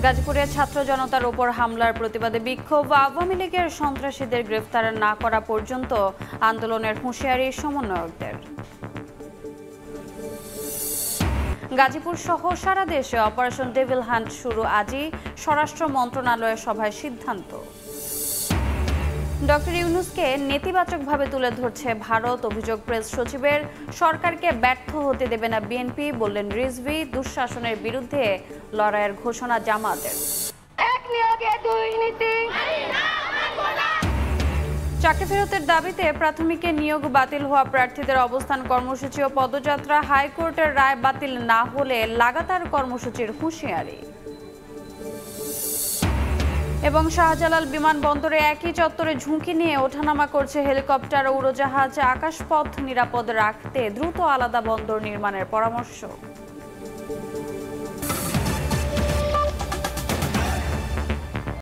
গাজীপুরে ছাত্র জনতার উপর হামলার প্রতিবাদে বিক্ষোভ। আওয়ামী লীগের সন্ত্রাসীদের গ্রেফতার না করা পর্যন্ত আন্দোলনের হুঁশিয়ারি সমন্বয়কদের। গাজীপুর সহ সারা দেশে অপারেশন ডেভিল হান্ট শুরু আজই, স্বরাষ্ট্র মন্ত্রণালয়ের সভায় সিদ্ধান্ত। ডক্টর ইউনূসকে নেতিবাচকভাবে তুলে ধরছে ভারত, অভিযোগ প্রেস সচিবের। সরকারকে ব্যর্থ হতে দেবে না বিএনপি, বললেন রিজভী। দুঃশাসনের বিরুদ্ধে লড়াইয়ের ঘোষণা জামাতের। চাকরি ফেরতের দাবিতে প্রাথমিকে নিয়োগ বাতিল হওয়া প্রার্থীদের অবস্থান কর্মসূচি ও পদযাত্রা। হাইকোর্টের রায় বাতিল না হলে লাগাতার কর্মসূচির হুঁশিয়ারি। এবং শাহজালাল বিমানবন্দরে একই চত্বরে ঝুঁকি নিয়ে ওঠানামা করছে হেলিকপ্টার ও উড়োজাহাজ। আকাশপথ নিরাপদ রাখতে দ্রুত আলাদা বন্দর নির্মাণের পরামর্শ।